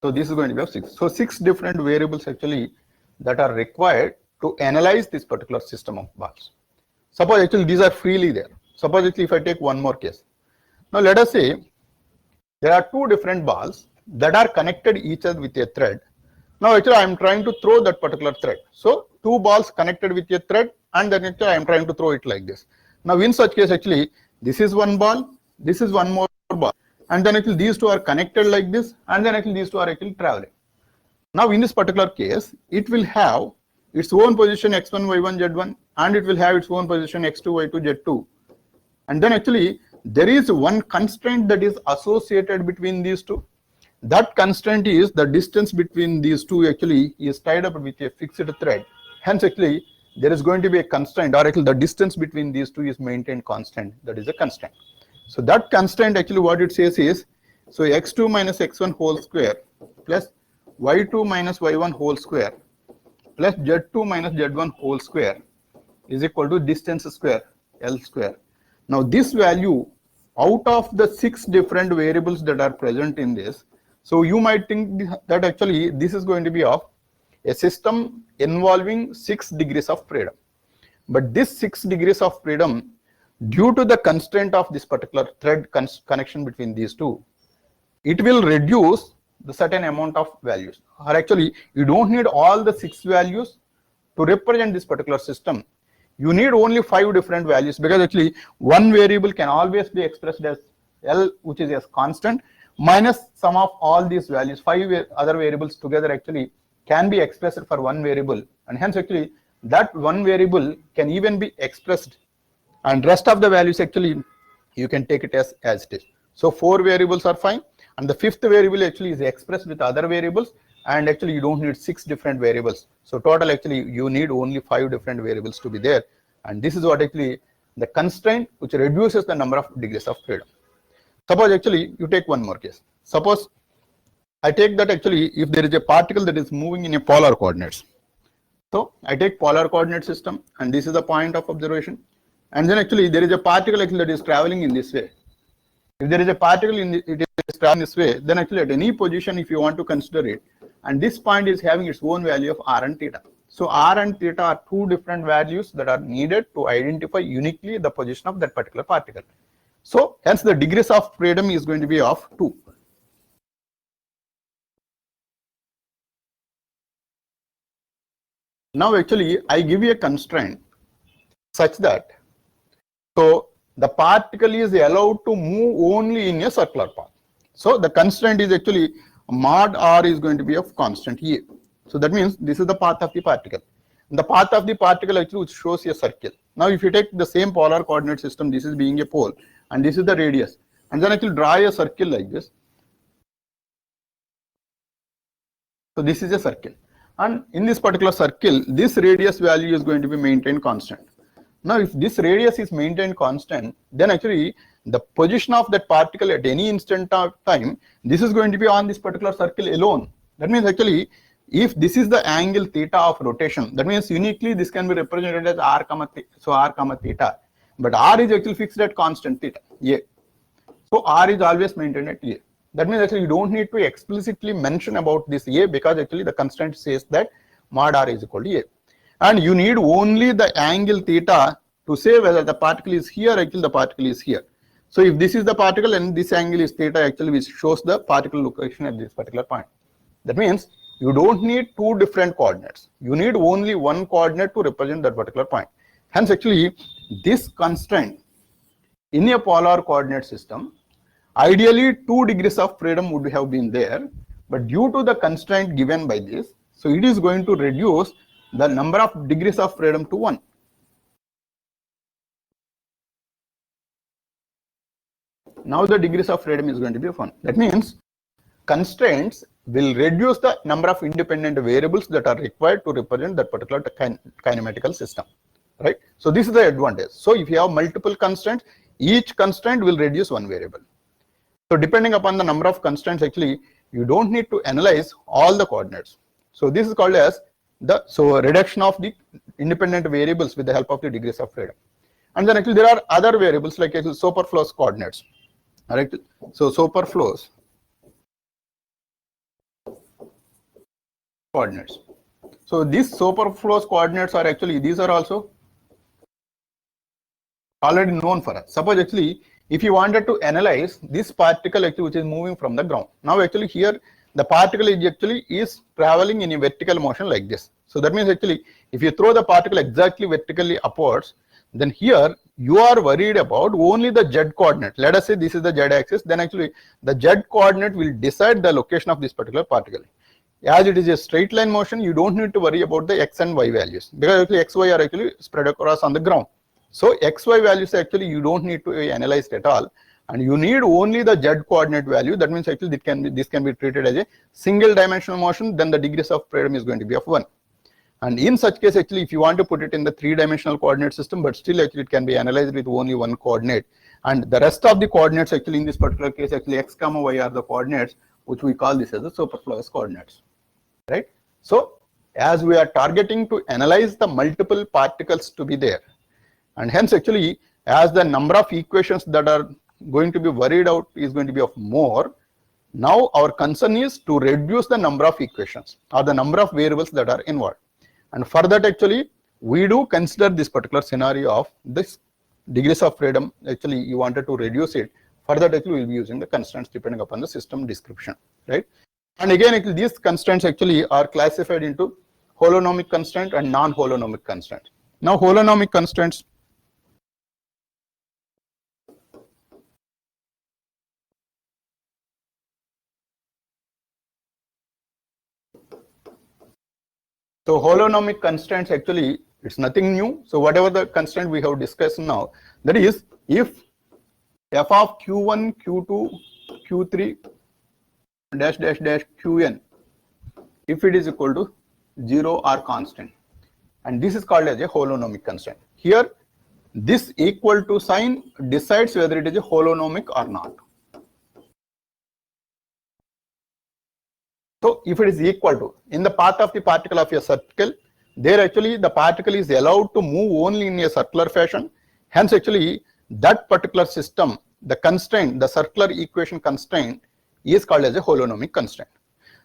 So this is going to be of 6. So 6 different variables actually that are required to analyze this particular system of balls. Suppose actually these are freely there. Suppose actually if I take one more case. Now let us say there are 2 different balls that are connected each other with a thread. Now actually I am trying to throw that particular thread. So 2 balls connected with a thread, and then actually I am trying to throw it like this. Now in such case actually this is one ball, this is one more ball, and then actually these 2 are connected like this, and then actually these 2 are actually traveling. Now in this particular case it will have its own position x1, y1, z1, and it will have its own position x2, y2, z2. And then actually there is one constraint that is associated between these 2. That constraint is the distance between these 2 actually is tied up with a fixed thread. Hence actually there is going to be a constraint, or actually the distance between these 2 is maintained constant. That is a constraint. So that constraint actually what it says is, so x2 minus x1 whole square plus y2 minus y1 whole square plus z2 minus z1 whole square is equal to distance square L square. Now this value out of the 6 different variables that are present in this, so you might think that actually this is going to be of a system involving 6 degrees of freedom. But this 6 degrees of freedom, due to the constraint of this particular thread connection between these 2, it will reduce the certain amount of values. Or actually you don't need all the 6 values to represent this particular system. You need only 5 different values, because actually one variable can always be expressed as L, which is as constant, minus sum of all these values. 5 other variables together actually can be expressed for one variable, and hence actually that one variable can even be expressed, and rest of the values actually you can take it as it is. So 4 variables are fine, and the 5th variable actually is expressed with other variables, and actually you don't need 6 different variables. So total actually you need only 5 different variables to be there, and this is what actually the constraint which reduces the number of degrees of freedom. Suppose actually you take one more case. Suppose I take that actually if there is a particle that is moving in a polar coordinates. So I take polar coordinate system, and this is the point of observation, and then actually there is a particle actually that is traveling in this way. If there is a particle it is traveling this way, then actually at any position if you want to consider it, and this point is having its own value of r and theta. So r and theta are 2 different values that are needed to identify uniquely the position of that particular particle. So hence the degrees of freedom is going to be of 2. Now actually I give you a constraint such that, so the particle is allowed to move only in a circular path. So the constraint is actually mod r is going to be of constant A. So that means this is the path of the particle. The path of the particle actually shows a circle. Now if you take the same polar coordinate system, this is being a pole and this is the radius, and then actually draw a circle like this. So this is a circle, and in this particular circle this radius value is going to be maintained constant. Now if this radius is maintained constant, then actually the position of that particle at any instant of time, this is going to be on this particular circle alone. That means actually if this is the angle theta of rotation, that means uniquely this can be represented as r comma theta, but r is actually fixed at constant theta A. So r is always maintained at A. That means actually you don't need to explicitly mention about this A, because actually the constraint says that mod r is equal to A. And you need only the angle theta to say whether the particle is here, actually the particle is here. So if this is the particle and this angle is theta, actually which shows the particle location at this particular point. That means you don't need 2 different coordinates. You need only one coordinate to represent that particular point. Hence actually this constraint in a polar coordinate system, ideally 2 degrees of freedom would have been there, but due to the constraint given by this, so it is going to reduce the number of degrees of freedom to 1. Now the degrees of freedom is going to be 1. That means constraints will reduce the number of independent variables that are required to represent that particular kinematical system, right? So this is the advantage. So if you have multiple constraints, each constraint will reduce one variable. So depending upon the number of constraints, actually you don't need to analyze all the coordinates. So this is called as the reduction of the independent variables with the help of the degrees of freedom. And then actually there are other variables like superfluous coordinates. Right? So superfluous coordinates. So these superfluous coordinates are actually, these are also already known for us. Suppose actually, if you wanted to analyze this particle actually which is moving from the ground. Now actually here the particle is traveling in a vertical motion like this. So that means actually if you throw the particle exactly vertically upwards, then here you are worried about only the z coordinate. Let us say this is the z axis, then actually the z coordinate will decide the location of this particular particle. As it is a straight line motion, you don't need to worry about the x and y values because actually x, y are actually spread across on the ground. So x, y values actually you don't need to analyze at all, and you need only the z coordinate value. That means actually this can be treated as a single dimensional motion. Then the degrees of freedom is going to be of 1. And in such case actually if you want to put it in the 3-dimensional coordinate system, but still actually it can be analyzed with only one coordinate, and the rest of the coordinates actually in this particular case actually x comma y are the coordinates which we call this as the superfluous coordinates, right? So as we are targeting to analyze the multiple particles to be there, and hence actually as the number of equations that are going to be worried out is going to be of more, now our concern is to reduce the number of equations or the number of variables that are involved. And for that actually we do consider this particular scenario of this degrees of freedom. Actually you wanted to reduce it. For that actually we will be using the constraints depending upon the system description, right? And again actually these constraints actually are classified into holonomic constraint and non-holonomic constraint. Now holonomic constraints, so holonomic constraints actually it's nothing new. So whatever the constraint we have discussed now, that is if f of q1, q2, q3 dash dash dash qn, if it is equal to 0 or constant, and this is called as a holonomic constraint. Here this equal to sign decides whether it is a holonomic or not. So if it is equal to, in the path of the particle of a circle, there actually the particle is allowed to move only in a circular fashion. Hence actually that particular system, the constraint, the circular equation constraint is called as a holonomic constraint.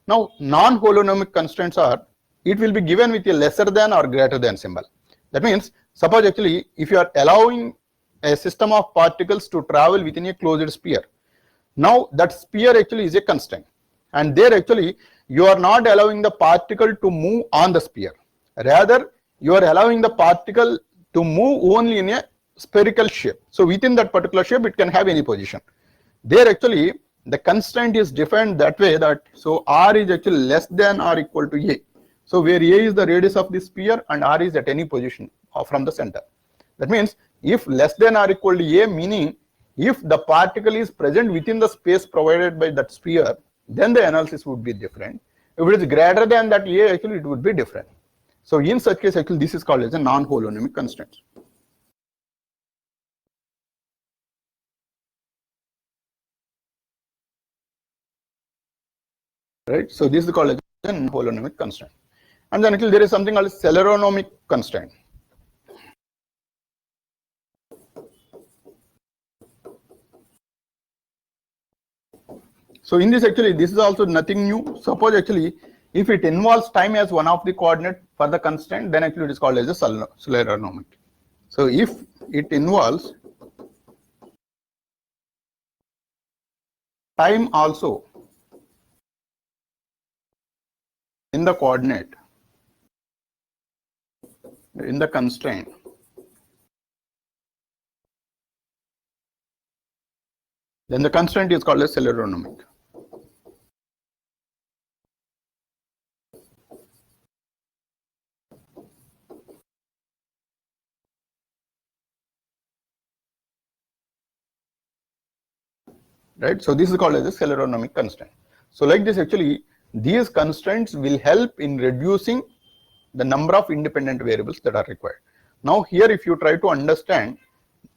Now non-holonomic constraints are, it will be given with a lesser than or greater than symbol. That means suppose actually if you are allowing a system of particles to travel within a closed sphere, now that sphere actually is a constraint, and there actually you are not allowing the particle to move on the sphere, rather you are allowing the particle to move only in a spherical shape. So within that particular shape it can have any position. There actually the constraint is defined that way that so r is actually less than or equal to a. So where a is the radius of the sphere and r is at any position from the center. That means if less than or equal to a, meaning if the particle is present within the space provided by that sphere, then the analysis would be different. If it is greater than that a, actually it would be different. So in such case actually this is called as a non-holonomic constraint. Right, so this is called as a holonomic constraint. And then actually there is something called celeronomic constraint. So in this actually this is also nothing new. Suppose actually if it involves time as one of the coordinate for the constraint, then actually it is called as a celeronomic. So if it involves time also in the coordinate, in the constraint, then the constraint is called as celeronomic. Right, so this is called as a celeronomic constraint. So like this actually these constraints will help in reducing the number of independent variables that are required. Now here if you try to understand,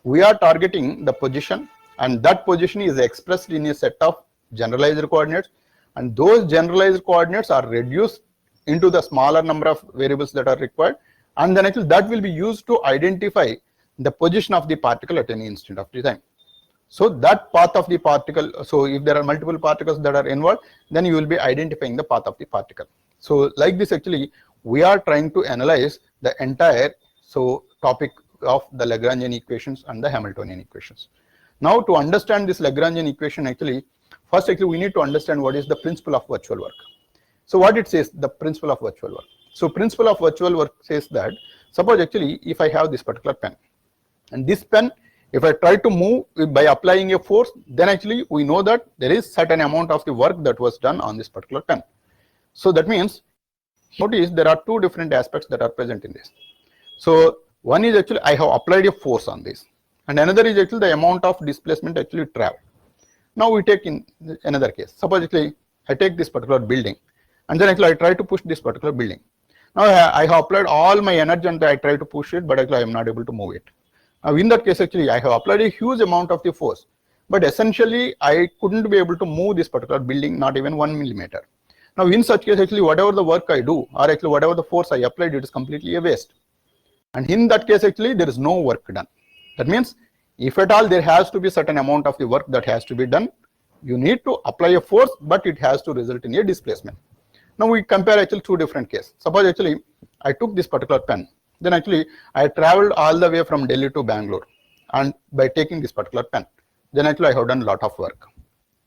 we are targeting the position, and that position is expressed in a set of generalized coordinates, and those generalized coordinates are reduced into the smaller number of variables that are required, and then actually that will be used to identify the position of the particle at any instant of the time. So that path of the particle, so if there are multiple particles that are involved, then you will be identifying the path of the particle. So like this actually we are trying to analyze the entire topic of the Lagrangian equations and the Hamiltonian equations. Now to understand this Lagrangian equation actually, first actually we need to understand what is the principle of virtual work. So what it says, the principle of virtual work. So principle of virtual work says that suppose actually if I have this particular pen, and this pen if I try to move by applying a force, then actually we know that there is certain amount of the work that was done on this particular pen. So that means notice there are two different aspects that are present in this. So one is actually I have applied a force on this, and another is actually the amount of displacement actually traveled. Now we take in another case. Suppose actually I take this particular building, and then actually I try to push this particular building. Now I have applied all my energy and I try to push it, but actually I am not able to move it. Now in that case actually I have applied a huge amount of the force, but essentially I couldn't be able to move this particular building, not even 1 millimeter. Now in such case actually whatever the work I do, or actually whatever the force I applied, it is completely a waste. And in that case actually there is no work done. That means if at all there has to be certain amount of the work that has to be done, you need to apply a force, but it has to result in a displacement. Now we compare actually two different cases. Suppose actually I took this particular pen, then actually I traveled all the way from Delhi to Bangalore, and by taking this particular pen, then actually I have done a lot of work,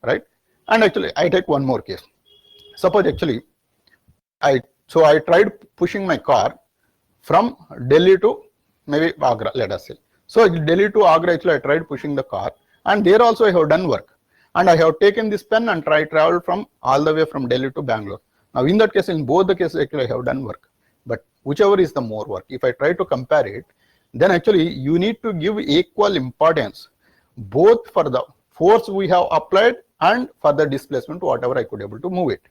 right? And actually I take one more case. Suppose actually I tried pushing my car from Delhi to maybe Agra, let us say. So Delhi to Agra actually I tried pushing the car, and there also I have done work, and I have taken this pen and traveled from all the way from Delhi to Bangalore. Now in that case, in both the cases actually I have done work, but whichever is the more work, if I try to compare it, then actually you need to give equal importance both for the force we have applied and for the displacement whatever I could able to move it.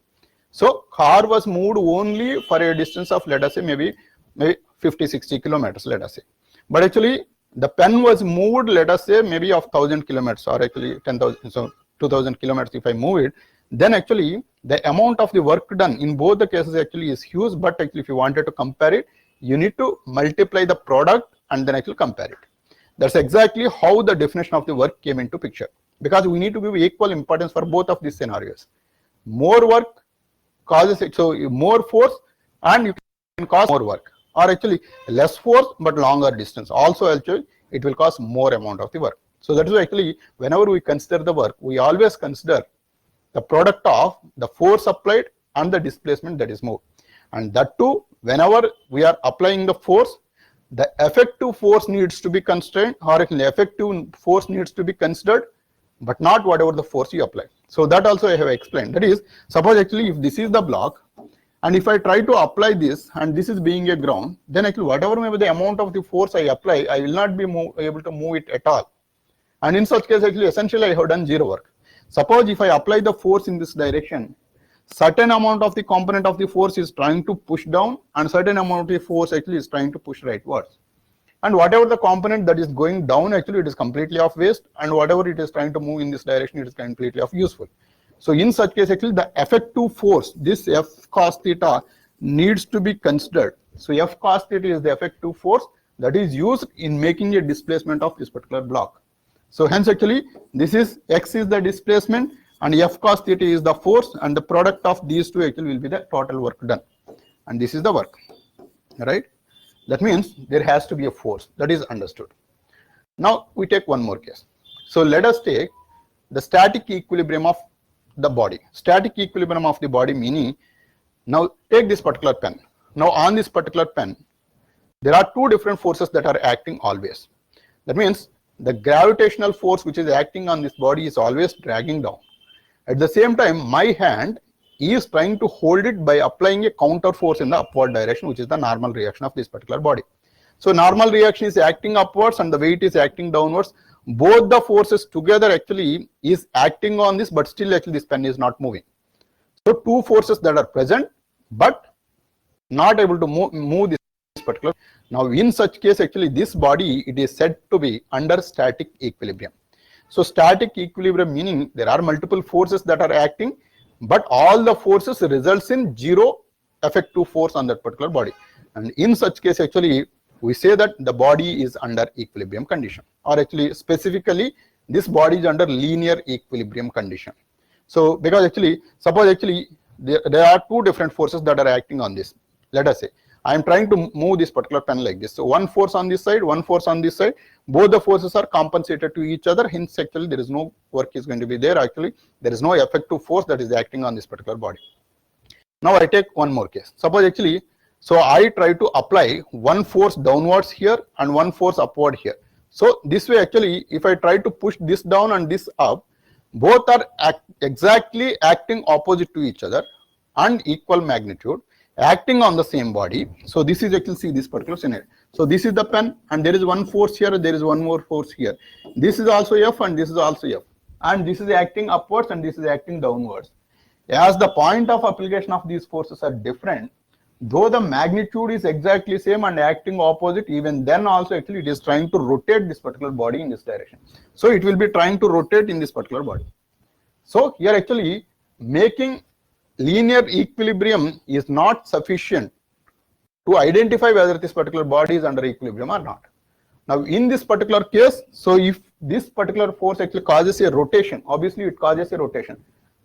So car was moved only for a distance of let us say maybe 50-60 kilometers, let us say, but actually the pen was moved let us say maybe of 1000 kilometers, or actually 10,000, so 2000 kilometers if I move it, then actually the amount of the work done in both the cases actually is huge. But actually if you wanted to compare it, you need to multiply the product and then actually compare it. That's exactly how the definition of the work came into picture, because we need to give equal importance for both of these scenarios. More work causes it, so more force and you can cause more work, or actually less force but longer distance also actually it will cause more amount of the work. So that is why actually whenever we consider the work, we always consider the product of the force applied and the displacement that is moved, and that too whenever we are applying the force, the effective force needs to be constrained, or the effective force needs to be considered, but not whatever the force you apply. So that also I have explained. That is, suppose actually if this is the block, and if I try to apply this, and this is being a ground, then actually whatever may be the amount of the force I apply, I will not be able to move it at all. And in such case actually essentially I have done zero work. Suppose if I apply the force in this direction, certain amount of the component of the force is trying to push down, and certain amount of the force actually is trying to push rightwards. And whatever the component that is going down actually it is completely of waste, and whatever it is trying to move in this direction it is completely of useful. So in such case actually the effective force, this F cos theta, needs to be considered. So F cos theta is the effective force that is used in making a displacement of this particular block. So hence actually this is X is the displacement and F cos theta is the force, and the product of these two actually will be the total work done, and this is the work, right? That means there has to be a force, that is understood. Now we take one more case. So let us take the static equilibrium of the body. Static equilibrium of the body meaning, now take this particular pen. Now on this particular pen there are two different forces that are acting always. That means the gravitational force which is acting on this body is always dragging down. At the same time my hand is trying to hold it by applying a counter force in the upward direction, which is the normal reaction of this particular body. So normal reaction is acting upwards and the weight is acting downwards. Both the forces together actually is acting on this, but still actually this pen is not moving. So two forces that are present but not able to move this particular. Now in such case actually this body, it is said to be under static equilibrium. So static equilibrium meaning there are multiple forces that are acting, but all the forces results in zero effective force on that particular body. And in such case actually we say that the body is under equilibrium condition, or actually specifically this body is under linear equilibrium condition. So because actually suppose actually there are two different forces that are acting on this. Let us say I am trying to move this particular pen like this. So one force on this side, one force on this side. Both the forces are compensated to each other. Hence, actually, there is no work is going to be there. Actually, there is no effective force that is acting on this particular body. Now I take one more case. Suppose actually, so I try to apply one force downwards here and one force upward here. So this way, actually, if I try to push this down and this up, both are exactly acting opposite to each other and equal magnitude, acting on the same body. So this is actually, see this particular scenario. So this is the pen and there is one force here, there is one more force here. This is also F and this is also F. And this is acting upwards and this is acting downwards. As the point of application of these forces are different, though the magnitude is exactly same and acting opposite, even then also actually it is trying to rotate this particular body in this direction. So it will be trying to rotate in this particular body. So here actually making linear equilibrium is not sufficient to identify whether this particular body is under equilibrium or not. Now in this particular case, so if this particular force actually causes a rotation, obviously it causes a rotation.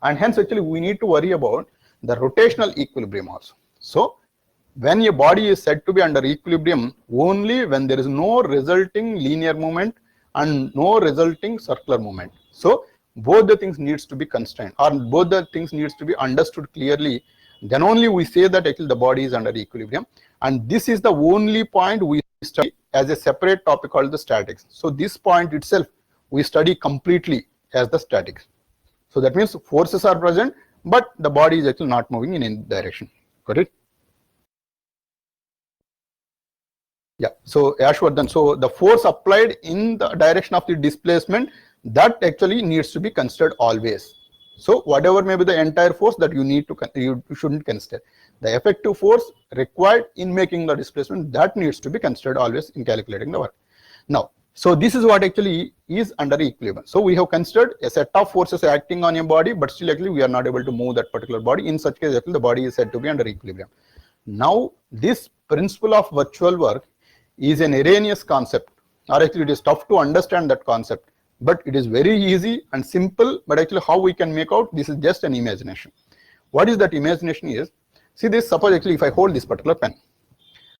And hence actually we need to worry about the rotational equilibrium also. So when a body is said to be under equilibrium only when there is no resulting linear movement and no resulting circular movement. So both the things needs to be constrained or both the things needs to be understood clearly. Then only we say that actually the body is under equilibrium. And this is the only point we study as a separate topic called the statics. So this point itself we study completely as the statics. So that means forces are present, but the body is actually not moving in any direction. Got it? Yeah. So Ashwardhan, so the force applied in the direction of the displacement, that actually needs to be considered always. So whatever may be the entire force that you shouldn't consider. The effective force required in making the displacement, that needs to be considered always in calculating the work. Now, so this is what actually is under equilibrium. So we have considered a set of forces acting on a body, but still actually we are not able to move that particular body. In such case, actually the body is said to be under equilibrium. Now this principle of virtual work is an erroneous concept, or actually it is tough to understand that concept, but it is very easy and simple. But actually how we can make out this is just an imagination. What is that imagination is? See this, suppose actually if I hold this particular pen.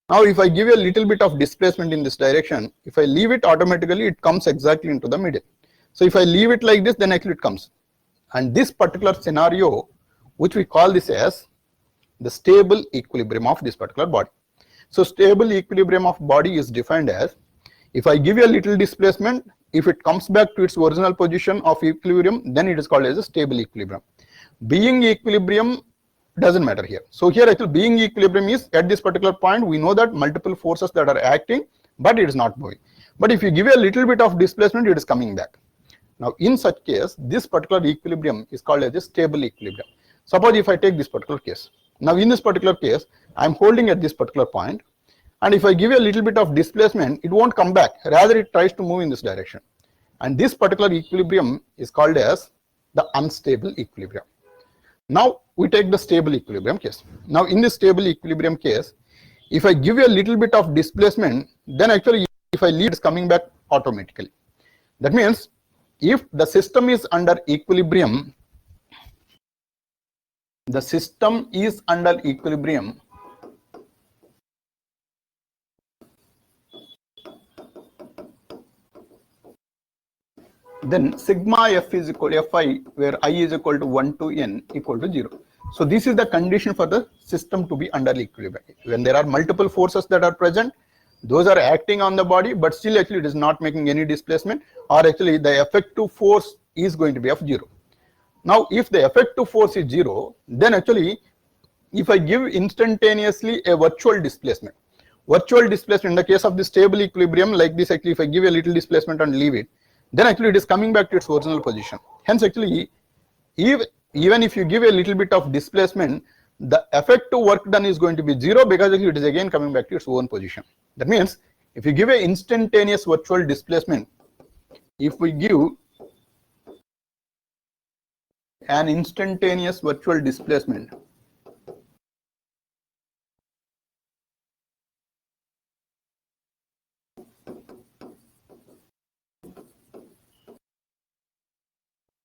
Now if I give a little bit of displacement in this direction, if I leave it automatically, it comes exactly into the middle. So if I leave it like this, then actually it comes. And this particular scenario, which we call this as the stable equilibrium of this particular body. So stable equilibrium of body is defined as, if I give you a little displacement, if it comes back to its original position of equilibrium, then it is called as a stable equilibrium. Being equilibrium doesn't matter here. So here actually being equilibrium is at this particular point, we know that multiple forces that are acting, but it is not moving. But if you give a little bit of displacement, it is coming back. Now in such case, this particular equilibrium is called as a stable equilibrium. Suppose if I take this particular case. Now in this particular case, I am holding at this particular point, and if I give a little bit of displacement, it won't come back. Rather, it tries to move in this direction. And this particular equilibrium is called as the unstable equilibrium. Now we take the stable equilibrium case. Now in this stable equilibrium case, if I give you a little bit of displacement, then actually if I leave, it's coming back automatically. That means if the system is under equilibrium, the system is under equilibrium, then sigma f is equal to fi, where I is equal to 1 to n equal to 0. So this is the condition for the system to be under equilibrium. When there are multiple forces that are present, those are acting on the body, but still actually it is not making any displacement, or actually the effective force is going to be of 0. Now if the effective force is 0, then actually if I give instantaneously a virtual displacement in the case of the stable equilibrium like this, actually if I give a little displacement and leave it, then actually it is coming back to its original position. Hence actually even if you give a little bit of displacement, the effective work done is going to be 0, because actually it is again coming back to its own position. That means if you give an instantaneous virtual displacement, if we give an instantaneous virtual displacement,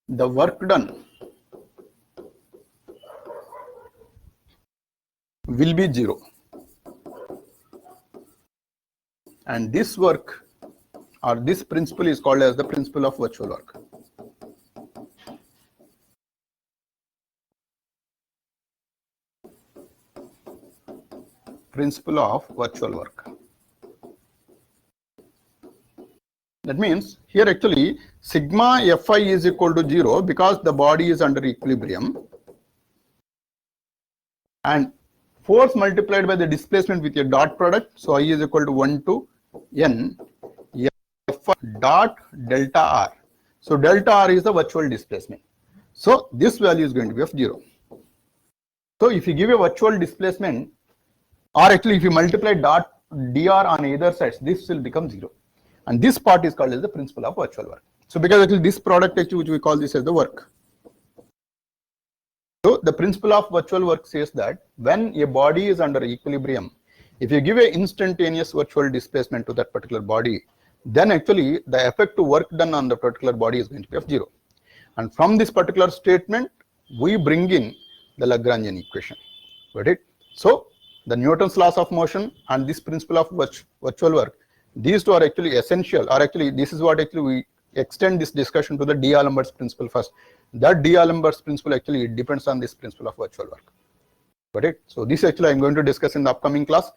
the work done will be 0. And this work or this principle is called as the principle of virtual work. Principle of virtual work. That means here actually sigma Fi is equal to 0 because the body is under equilibrium, and force multiplied by the displacement with a dot product. So I is equal to 1 to n F dot delta r. So delta r is the virtual displacement. So this value is going to be of 0. So if you give a virtual displacement, or actually if you multiply dot dr on either sides, this will become 0. And this part is called as the principle of virtual work. So because actually this product actually which we call this as the work. So the principle of virtual work says that when a body is under equilibrium, if you give a instantaneous virtual displacement to that particular body, then actually the effective work done on the particular body is going to be of 0. And from this particular statement, we bring in the Lagrangian equation. Got it? So the Newton's laws of motion and this principle of virtual work, these two are actually essential, or actually this is what actually we extend this discussion to the D'Alembert's principle first. That D'Alembert's principle actually depends on this principle of virtual work. Got it? So this actually I'm going to discuss in the upcoming class.